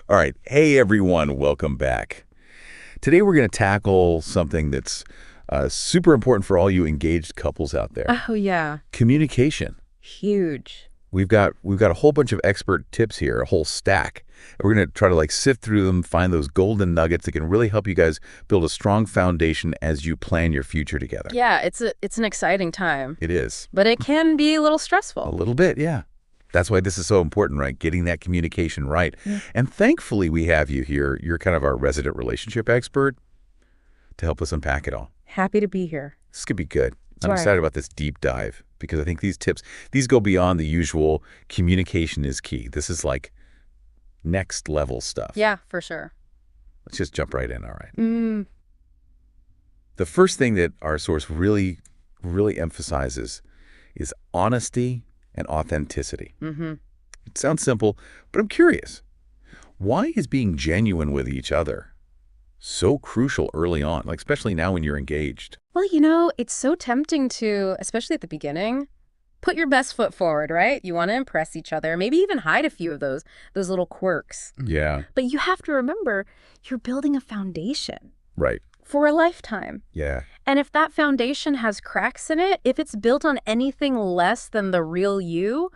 All right. Hey, everyone. Welcome back. Today, we're going to tackle something that's super important for all you engaged couples out there. Oh, yeah. Communication. Huge. We've got a whole bunch of expert tips here, a whole stack. We're going to try to sift through them, find those golden nuggets that can really help you guys build a strong foundation as you plan your future together. Yeah, it's an exciting time. It is. But it can be a little A stressful. little bit, yeah. That's why this is so important, right? Getting that communication right. Yeah. And thankfully, we have you here. You're kind of our resident relationship expert to help us unpack it all. Happy to be here. This could be good. I'm right. excited about this deep dive because I think these tips, these go beyond the usual communication is key. This is like next level stuff. Yeah, for sure. Let's just jump right in, all right? The first thing that our source really emphasizes is honesty and authenticity. It sounds simple, but I'm curious. Why is being genuine with each other so crucial early on, especially now when you're engaged? Well, it's so tempting to, especially at the beginning, put your best foot forward, right? You want to impress each other, maybe even hide a few of those little quirks. Yeah. But you have to remember, you're building a foundation Right. for a lifetime. Yeah. And if that foundation has cracks in it, if it's built on anything less than the real you,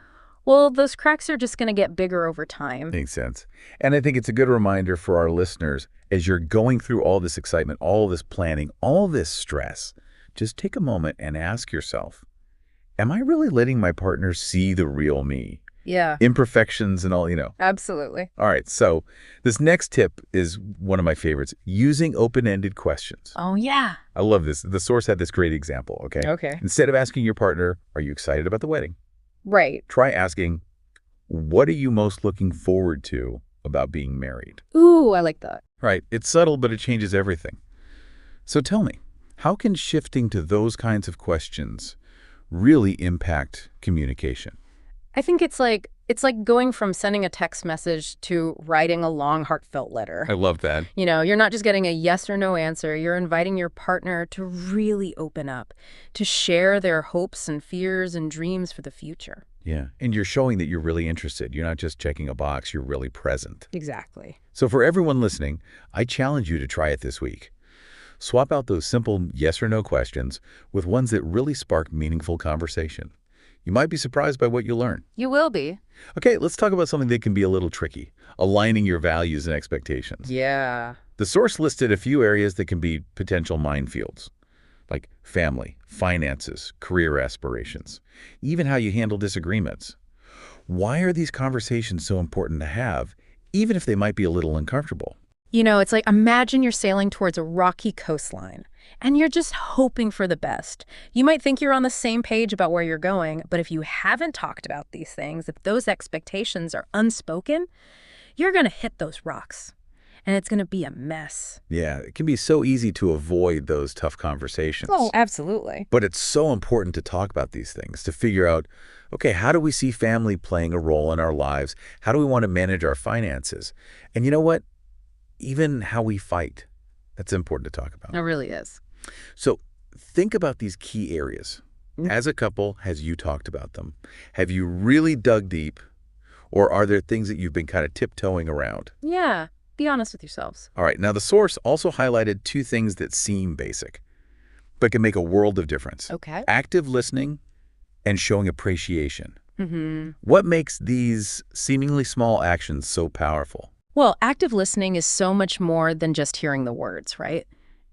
well, those cracks are just going to get bigger over time. Makes sense. And I think it's a good reminder for our listeners, as you're going through all this excitement, all this planning, all this stress, just take a moment and ask yourself, am I really letting my partner see the real me? Yeah. Imperfections and all, Absolutely. All right, so this next tip is one of my favorites, using open-ended questions. Oh, yeah. I love this. The source had this great example, okay? Okay. Instead of asking your partner, are you excited about the wedding? Right. Try asking, what are you most looking forward to about being married? Ooh, I like that. Right. It's subtle, but it changes everything. So tell me, how can shifting to those kinds of questions really impact communication? I think it's like going from sending a text message to writing a long, heartfelt letter. I love that. You're not just getting a yes or no answer. You're inviting your partner to really open up, to share their hopes and fears and dreams for the future. Yeah. And you're showing that you're really interested. You're not just checking a box. You're really present. Exactly. So for everyone listening, I challenge you to try it this week. Swap out those simple yes or no questions with ones that really spark meaningful conversation. You might be surprised by what you learn. You will be. Okay, let's talk about something that can be a little tricky, aligning your values and expectations. Yeah. The source listed a few areas that can be potential minefields, like family, finances, career aspirations, even how you handle disagreements. Why are these conversations so important to have, even if they might be a little uncomfortable? It's like, imagine you're sailing towards a rocky coastline, and you're just hoping for the best. You might think you're on the same page about where you're going, but if you haven't talked about these things, if those expectations are unspoken, you're going to hit those rocks, and it's going to be a mess. Yeah, it can be so easy to avoid those tough conversations. Oh, absolutely. But it's so important to talk about these things, to figure out, okay, how do we see family playing a role in our lives? How do we want to manage our finances? And you know what? Even how we fight. That's important to talk about. It really is. So think about these key areas. As a couple, has you talked about them? Have you really dug deep? Or are there things that you've been kind of tiptoeing around? Yeah. Be honest with yourselves. All right. Now, the source also highlighted two things that seem basic, but can make a world of difference. Okay. Active listening and showing appreciation. Mm-hmm. What makes these seemingly small actions so powerful? Well, active listening is so much more than just hearing the words, right?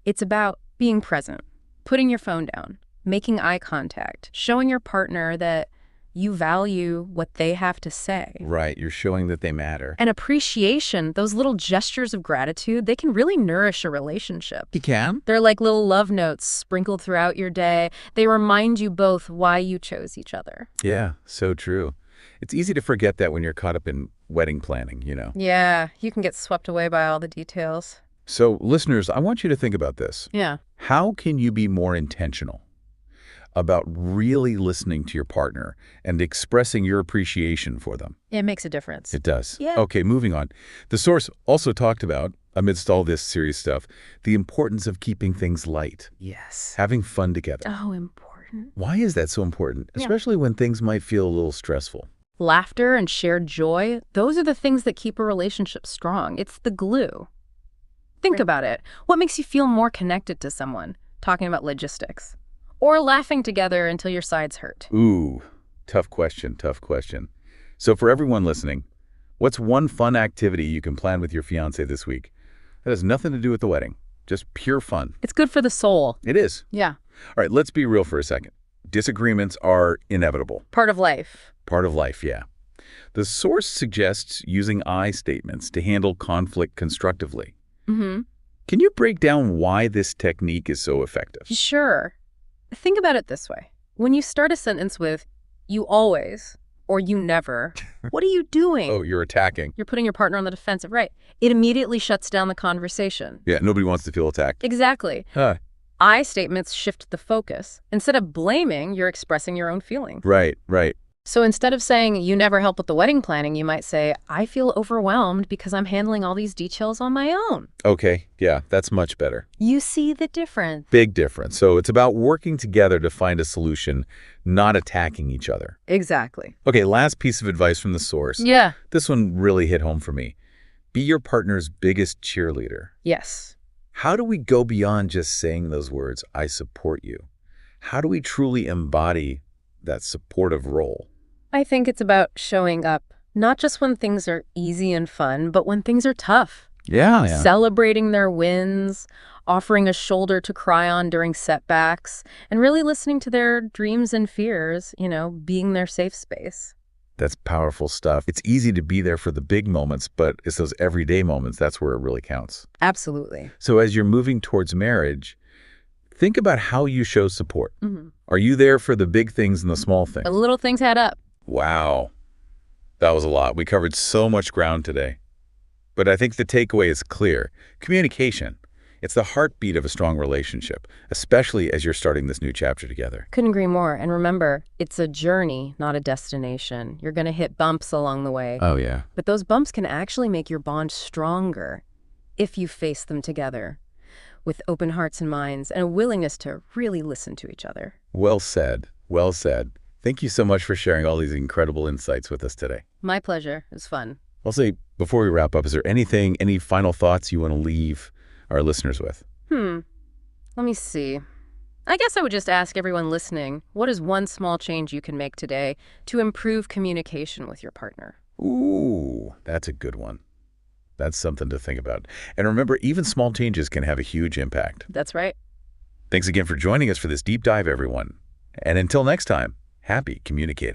It's about being present, putting your phone down, making eye contact, showing your partner that you value what they have to say. Right. You're showing that they matter. And appreciation, those little gestures of gratitude, they can really nourish a relationship. You can? They're like little love notes sprinkled throughout your day. They remind you both why you chose each other. Yeah, so true. It's easy to forget that when you're caught up in wedding planning, Yeah, you can get swept away by all the details. So, listeners, I want you to think about this. Yeah. How can you be more intentional about really listening to your partner and expressing your appreciation for them? It makes a difference. It does. Yeah. Okay, moving on. The source also talked about, amidst all this serious stuff, the importance of keeping things light, Yes. having fun together. Oh, important. Why is that so important, Yeah. especially when things might feel a little stressful? Laughter and shared joy, those are the things that keep a relationship strong. It's the glue. Think about it. What makes you feel more connected to someone? Talking about logistics. Or laughing together until your sides hurt. Ooh, tough question, tough question. So for everyone listening, what's one fun activity you can plan with your fiancé this week? That has nothing to do with the wedding, just pure fun. It's good for the soul. It is. Yeah. All right, let's be real for a second. Disagreements are inevitable. Part of life. Part of life, yeah. The source suggests using I statements to handle conflict constructively. Mm-hmm. Can you break down why this technique is so effective? Sure. Think about it this way. When you start a sentence with, you always, or you never, what are you doing? Oh, you're attacking. You're putting your partner on the defensive, right? It immediately shuts down the conversation. Yeah, nobody wants to feel attacked. Exactly. Huh. I statements shift the focus. Instead of blaming, you're expressing your own feeling. Right, right. So instead of saying, you never help with the wedding planning, you might say, I feel overwhelmed because I'm handling all these details on my own. Okay, yeah, that's much better. You see the difference. Big difference. So it's about working together to find a solution, not attacking each other. Exactly. Okay, last piece of advice from the source. Yeah. This one really hit home for me. Be your partner's biggest cheerleader. Yes. How do we go beyond just saying those words, I support you? How do we truly embody that supportive role? I think it's about showing up, not just when things are easy and fun, but when things are tough. Yeah. Celebrating their wins, offering a shoulder to cry on during setbacks, and really listening to their dreams and fears, being their safe space. That's powerful stuff. It's easy to be there for the big moments, but it's those everyday moments, that's where it really counts. Absolutely. So as you're moving towards marriage, think about how you show support. Mm-hmm. Are you there for the big things and the small things? The little things add up. Wow. That was a lot. We covered so much ground today. But I think the takeaway is clear. Communication. It's the heartbeat of a strong relationship, especially as you're starting this new chapter together. Couldn't agree more. And remember, it's a journey, not a destination. You're going to hit bumps along the way. Oh, yeah. But those bumps can actually make your bond stronger if you face them together with open hearts and minds and a willingness to really listen to each other. Well said. Well said. Thank you so much for sharing all these incredible insights with us today. My pleasure. It was fun. I'll say, before we wrap up, is there any final thoughts you want to leave our listeners with? Let me see. I guess I would just ask everyone listening, what is one small change you can make today to improve communication with your partner? Ooh, that's a good one. That's something to think about. And remember, even small changes can have a huge impact. That's right. Thanks again for joining us for this deep dive, everyone. And until next time, happy communicating.